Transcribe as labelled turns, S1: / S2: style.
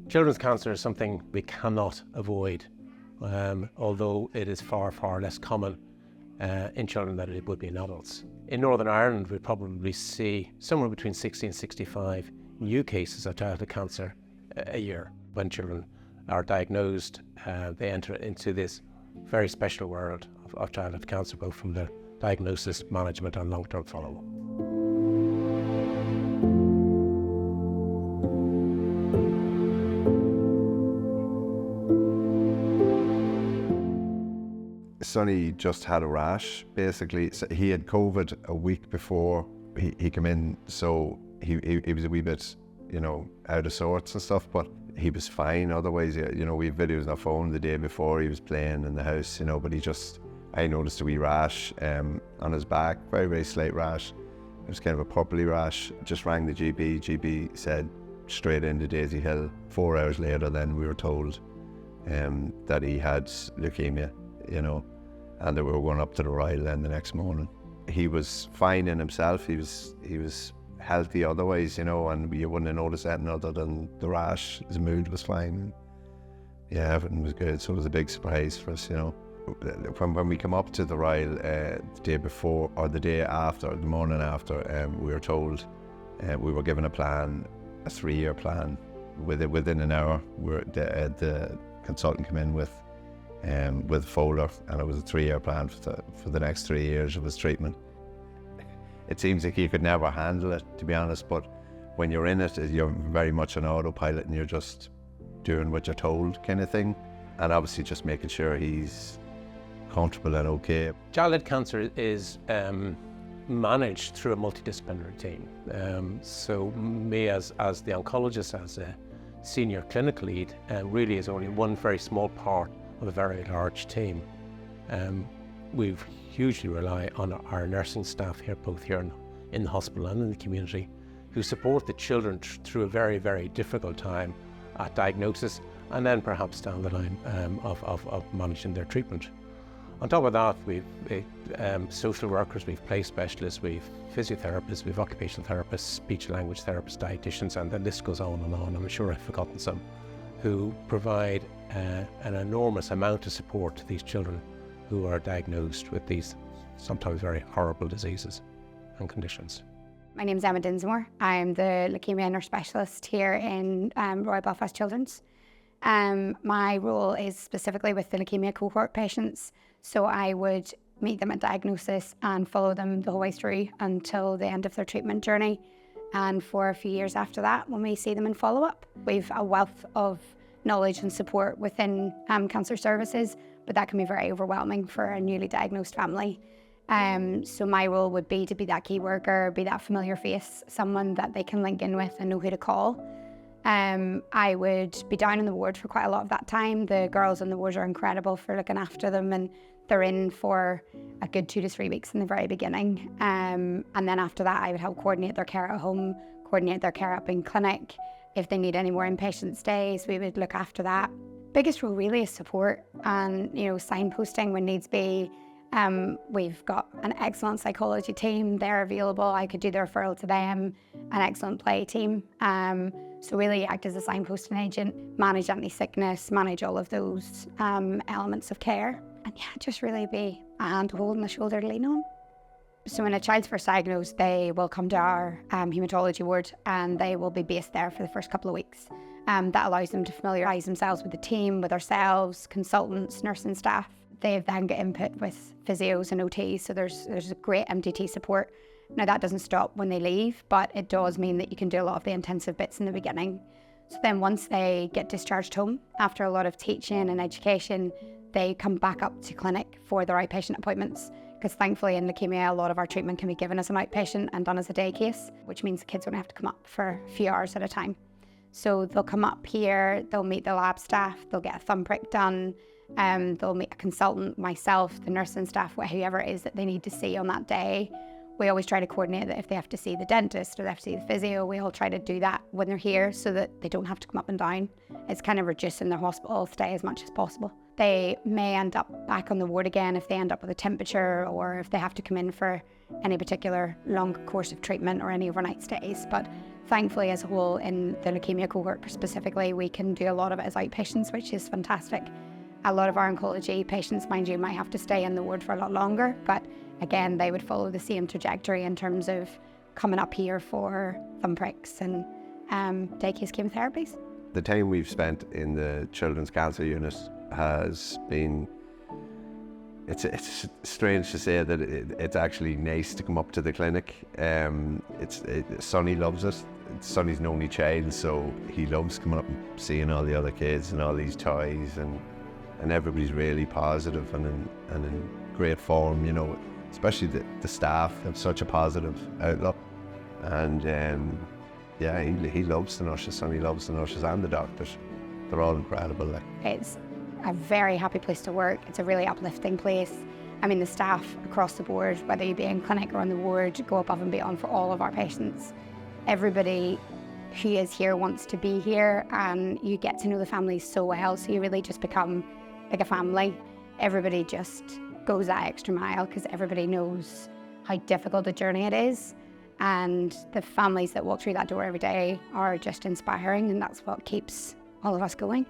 S1: Children's cancer is something we cannot avoid, although it is far, far less common in children than it would be in adults. In Northern Ireland, we probably see somewhere between 60 and 65 new cases of childhood cancer a year. When children are diagnosed, they enter into this very special world of childhood cancer, both from the diagnosis, management and long-term follow-up.
S2: Sonny just had a rash, basically. So he had COVID a week before he came in, so he was a wee bit, out of sorts and stuff, but he was fine otherwise. We have videos on our phone the day before he was playing in the house, but I noticed a wee rash on his back, very, very slight rash. It was kind of a purpley rash. Just rang the GP. GP said straight into Daisy Hill. 4 hours later then we were told that he had leukemia, and that we were going up to the Royal then the next morning. He was fine in himself. He was healthy otherwise, and you wouldn't have noticed anything other than the rash. His mood was fine. Yeah, everything was good. So it was a big surprise for us, When we come up to the Royal the day before or the day after, the morning after, we were told we were given a plan, a 3-year plan. Within an hour, the consultant came in with a folder, and it was a 3-year plan for the next 3 years of his treatment. It seems like you could never handle it, to be honest, but when you're in it, you're very much an autopilot and you're just doing what you're told kind of thing, and obviously just making sure he's comfortable and okay.
S1: Childhood cancer is managed through a multi-disciplinary team. So me as the oncologist, as a senior clinical lead, really is only one very small part of a very large team. We hugely rely on our nursing staff here, both here in the hospital and in the community, who support the children through a very, very difficult time at diagnosis and then perhaps down the line of managing their treatment. On top of that, we've social workers, we've play specialists, we've physiotherapists, we've occupational therapists, speech and language therapists, dietitians, and the list goes on and on. I'm sure I've forgotten some, who provide an enormous amount of support to these children who are diagnosed with these sometimes very horrible diseases and conditions.
S3: My name is Emma Dinsmore. I'm the leukemia nurse specialist here in Royal Belfast Children's. My role is specifically with the leukemia cohort patients, so I would meet them at diagnosis and follow them the whole way through until the end of their treatment journey, and for a few years after that when we see them in follow-up. We've a wealth of knowledge and support within cancer services, but that can be very overwhelming for a newly diagnosed family. So my role would be to be that key worker, be that familiar face, someone that they can link in with and know who to call. I would be down in the ward for quite a lot of that time. The girls in the ward are incredible for looking after them, and they're in for a good 2 to 3 weeks in the very beginning. And then after that, I would help coordinate their care at home, coordinate their care up in clinic. If they need any more inpatient stays, we would look after that. Biggest role really is support and, signposting when needs be. We've got an excellent psychology team. They're available. I could do the referral to them. An excellent play team. So really act as a signposting agent, manage anti-sickness, manage all of those elements of care. And just really be a hand to hold and a shoulder to lean on. So when a child's first diagnosed, they will come to our haematology ward and they will be based there for the first couple of weeks. That allows them to familiarise themselves with the team, with ourselves, consultants, nursing staff. They then get input with physios and OTs, so there's a great MDT support. Now that doesn't stop when they leave, but it does mean that you can do a lot of the intensive bits in the beginning. So then once they get discharged home, after a lot of teaching and education, they come back up to clinic for their outpatient appointments. Because thankfully in leukemia, a lot of our treatment can be given as an outpatient and done as a day case, which means the kids only have to come up for a few hours at a time. So they'll come up here, they'll meet the lab staff, they'll get a thumb prick done, they'll meet a consultant, myself, the nursing staff, whoever it is that they need to see on that day. We always try to coordinate that if they have to see the dentist or they have to see the physio, we all try to do that when they're here so that they don't have to come up and down. It's kind of reducing their hospital stay as much as possible. They may end up back on the ward again if they end up with a temperature or if they have to come in for any particular long course of treatment or any overnight stays. But Thankfully, as a whole, in the leukemia cohort specifically, we can do a lot of it as outpatients, which is fantastic. A lot of our oncology patients, mind you, might have to stay in the ward for a lot longer, but again, they would follow the same trajectory in terms of coming up here for thumb pricks and day-case chemotherapies.
S2: The time we've spent in the Children's Cancer Unit has been, it's strange to say that it's actually nice to come up to the clinic. Sonny loves it. Sonny's an only child, so he loves coming up and seeing all the other kids and all these toys, and everybody's really positive and in great form, you know, especially the staff have such a positive outlook. And yeah, he loves the nurses, Sonny loves the nurses and the doctors. They're all incredible. Like.
S3: It's a very happy place to work. It's a really uplifting place. I mean, the staff across the board, whether you be in clinic or on the ward, go above and beyond for all of our patients. Everybody who is here wants to be here, and you get to know the families so well, so you really just become like a family. Everybody just goes that extra mile because everybody knows how difficult a journey it is. And the families that walk through that door every day are just inspiring, and that's what keeps all of us going.